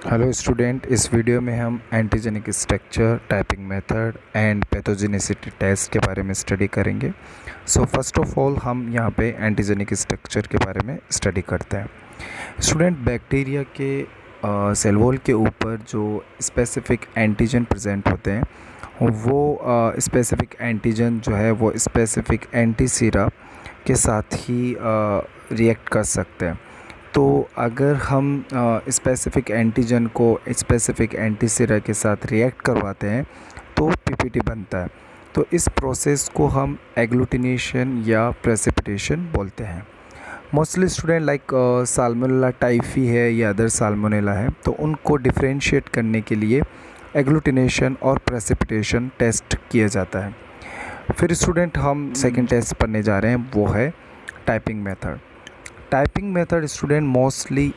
Hello student, इस video में हम antigenic structure, typing method and pathogenicity test के बारे में स्टडी करेंगे। सो फर्स्ट ऑफ ऑल हम यहाँ पे एंटीजेनिक स्ट्रक्चर के बारे में स्टडी करते हैं। स्टूडेंट, बैक्टीरिया के सेल वॉल के ऊपर जो स्पेसिफिक एंटीजन प्रेजेंट होते हैं वो स्पेसिफिक एंटीजन जो है वो स्पेसिफिक एंटीसीरा के साथ ही रिएक्ट कर सकते हैं। तो अगर हम स्पेसिफिक एंटीजन को स्पेसिफिक एंटीसीरा के साथ रिएक्ट करवाते हैं तो पीपीटी बनता है। तो इस प्रोसेस को हम एग्लूटिनेशन या प्रेसिपिटेशन बोलते हैं। Mostly student like salmonella typhi है या अदर साल्मोनेला है, तो उनको डिफरेंशिएट करने के लिए एग्लूटिनेशन और प्रेसिपिटेशन टेस्ट किया जाता है। फिर स्टूडेंट हम सेकंड टेस्ट पढ़ने जा रहे हैं, वो है typing method. Typing method student mostly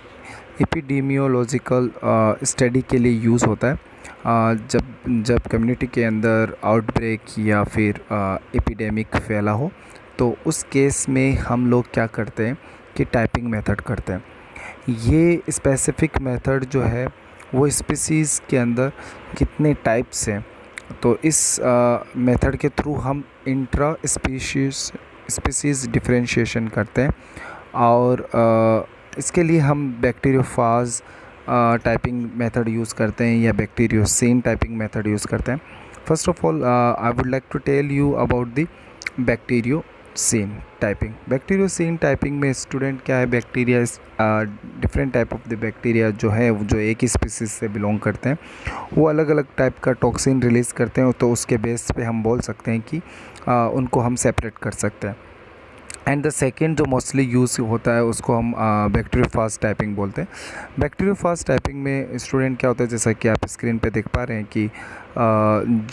epidemiological study के लिए यूज़ होता है। जब कम्युनिटी के अंदर आउटब्रेक या फिर एपिडेमिक फैला हो, तो उस केस में हम लोग क्या करते हैं कि टाइपिंग मेथड करते हैं। ये स्पेसिफिक मेथड जो है वो स्पीसीज़ के अंदर कितने टाइप्स हैं, तो इस मेथड के थ्रू हम इंट्रा स्पीसीज़ डिफरेंशिएशन करते हैं। और इसके लिए हम बैक्टीरियोफाज टाइपिंग मेथड यूज़ करते हैं या बैक्टीरियोसीन टाइपिंग मेथड यूज़ करते हैं। First of all I would like to tell you about the bacteriocin typing. Bacteriocin typing में स्टूडेंट क्या है, bacteria different type of the bacteria जो है जो एक ही स्पीसीज से बिलोंग करते हैं, वो अलग अलग टाइप का टॉक्सिन रिलीज़ करते हैं। तो उसके बेस पे हम बोल सकते हैं कि उनको हम सेपरेट कर सकते हैं। एंड द सेकेंड जो मोस्टली यूज़ होता है उसको हम बैक्टीरियोफाज टाइपिंग बोलते हैं। बैक्टीरियोफाज टाइपिंग में स्टूडेंट क्या होता है, जैसा कि आप स्क्रीन पे देख पा रहे हैं कि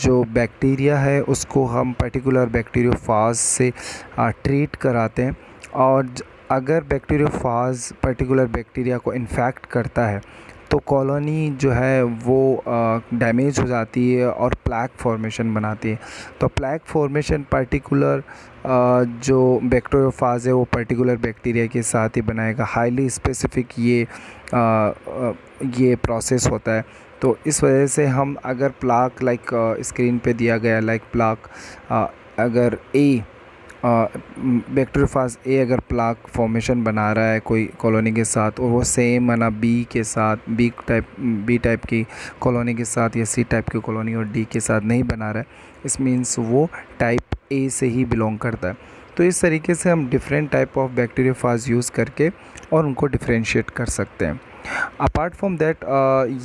जो बैक्टीरिया है उसको हम पर्टिकुलर बैक्टीरियोफाज से ट्रीट कराते हैं। और अगर बैक्टीरियोफाज पर्टिकुलर बैक्टीरिया को इन्फेक्ट करता है तो कॉलोनी जो है वो डैमेज हो जाती है और प्लैक फॉर्मेशन बनाती है। तो प्लैक फॉर्मेशन पर्टिकुलर जो बैक्टीरियोफाज है वो पर्टिकुलर बैक्टीरिया के साथ ही बनाएगा। हाईली स्पेसिफिक ये प्रोसेस होता है। तो इस वजह से हम अगर प्लाक लाइक स्क्रीन पे दिया गया लाइक प्लाक, अगर बैक्टीरियोफाज ए अगर प्लाक फॉर्मेशन बना रहा है कोई कॉलोनी के साथ, और वो सेम है ना बी के साथ, बी टाइप की कॉलोनी के साथ या सी टाइप की कॉलोनी और डी के साथ नहीं बना रहा है, इस मीन्स वो टाइप ए से ही बिलोंग करता है। तो इस तरीके से हम different type of bacteriophage use करके और उनको डिफरेंशिएट कर सकते हैं। अपार्ट फ्रॉम दैट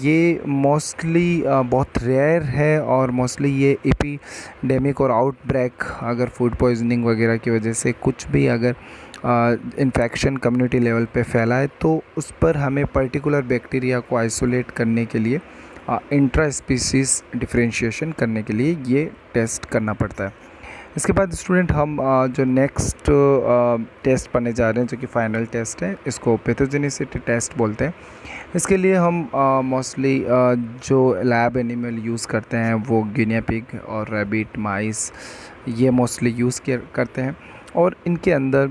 ये मोस्टली बहुत रेयर है और मोस्टली ये एपिडेमिक और आउटब्रेक, अगर फूड पॉइजनिंग वगैरह की वजह से कुछ भी अगर इन्फेक्शन कम्युनिटी लेवल पे फैला है तो उस पर हमें पर्टिकुलर बैक्टीरिया को आइसोलेट करने के लिए इंट्रा स्पीसीज़ डिफरेंशिएशन करने के लिए ये टेस्ट करना पड़ता है। इसके बाद स्टूडेंट हम जो नेक्स्ट टेस्ट पढ़ने जा रहे हैं जो कि फाइनल टेस्ट है, इसको पैथोजेनिसिटी टेस्ट बोलते हैं। इसके लिए हम मोस्टली जो लैब एनिमल यूज़ करते हैं वो गिनिया पिग और रैबिट, माइस, ये मोस्टली यूज़ करते हैं। और इनके अंदर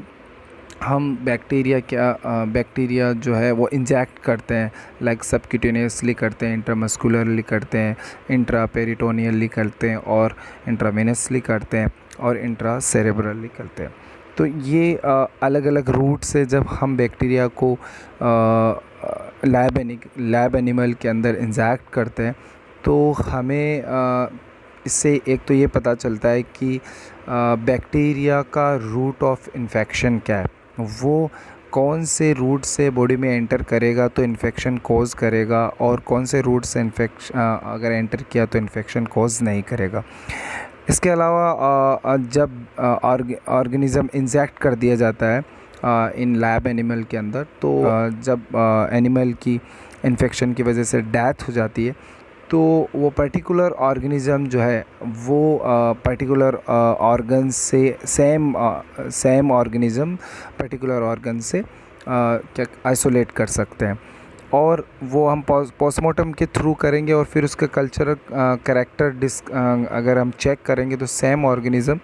हम बैक्टीरिया जो है वो इंजेक्ट करते हैं, लाइक सबक्यूटेनियसली करते हैं, इंट्रामस्कुलरली करते हैं, इंट्रापेरिटोनियली करते हैं और इंट्रावेनसली करते हैं और इंट्रा सेरेब्रली करते हैं। तो ये अलग अलग रूट से जब हम बैक्टीरिया को लैब एनिमल के अंदर इंजेक्ट करते हैं तो हमें इससे एक तो ये पता चलता है कि बैक्टीरिया का रूट ऑफ इन्फेक्शन क्या है, वो कौन से रूट से बॉडी में एंटर करेगा तो इन्फेक्शन कॉज करेगा और कौन से रूट से इन्फेक्शन अगर एंटर किया तो इन्फेक्शन कॉज नहीं करेगा। इसके अलावा जब ऑर्गेनिज़म इंजेक्ट कर दिया जाता है इन लैब एनिमल के अंदर, तो जब एनिमल की इन्फेक्शन की वजह से डेथ हो जाती है तो वो पर्टिकुलर ऑर्गेनिज़म जो है वो पर्टिकुलर ऑर्गन से सेम ऑर्गेनिज़म पर्टिकुलर ऑर्गन से क्या आइसोलेट कर सकते हैं। और वो हम पोस्टमार्टम के थ्रू करेंगे और फिर उसका कल्चरल करैक्टर अगर हम चेक करेंगे तो सेम ऑर्गेनिज़म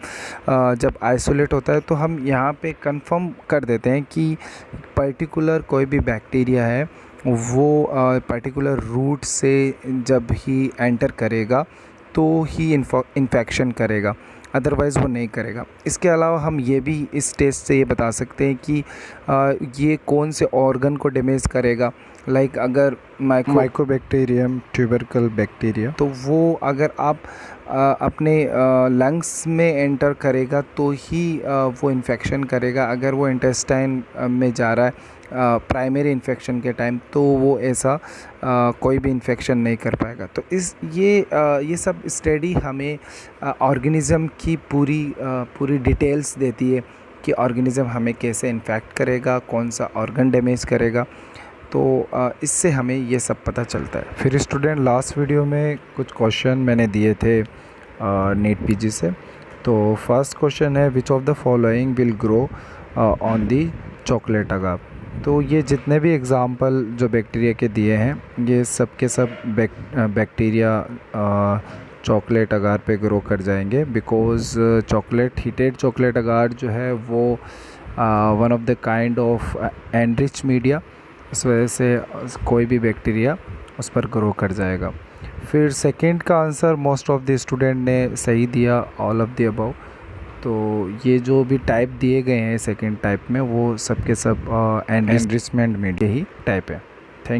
जब आइसोलेट होता है तो हम यहाँ पे कंफर्म कर देते हैं कि पर्टिकुलर कोई भी बैक्टीरिया है वो पर्टिकुलर रूट से जब ही एंटर करेगा तो ही इन्फेक्शन करेगा, अदरवाइज़ वो नहीं करेगा। इसके अलावा हम ये भी इस टेस्ट से ये बता सकते हैं कि ये कौन से ऑर्गन को डैमेज करेगा। लाइक अगर माइकोबैक्टीरियम, ट्यूबरकल बैक्टीरिया, तो वो अगर आप अपने लंग्स में एंटर करेगा तो ही वो इन्फेक्शन करेगा। अगर वो इंटेस्टाइन में जा रहा है प्राइमरी इन्फेक्शन के टाइम, तो वो ऐसा कोई भी इन्फेक्शन नहीं कर पाएगा। तो ये सब स्टडी हमें ऑर्गेनिज़म की पूरी डिटेल्स देती है कि ऑर्गेनिज़म हमें कैसे इन्फेक्ट करेगा, कौन सा ऑर्गन डैमेज करेगा। तो इससे हमें ये सब पता चलता है। फिर स्टूडेंट लास्ट वीडियो में कुछ क्वेश्चन मैंने दिए थे नीट पीजी से। तो फर्स्ट क्वेश्चन है, which of the following will grow on the chocolate agar. तो ये जितने भी एग्ज़ाम्पल जो बैक्टीरिया के दिए हैं, ये सब के सब बैक्टीरिया चॉकलेट अगार पे ग्रो कर जाएंगे, बिकॉज़ हीटेड चॉकलेट अगार जो है वो one of the kind of enrich media, इस वजह से कोई भी बैक्टीरिया उस पर ग्रो कर जाएगा। फिर सेकंड का answer most of the student ने सही दिया, ऑल ऑफ द अबव। तो ये जो भी टाइप दिए गए हैं सेकंड टाइप में, वो सब के सब एनरिचमेंट मीडिया ही टाइप है।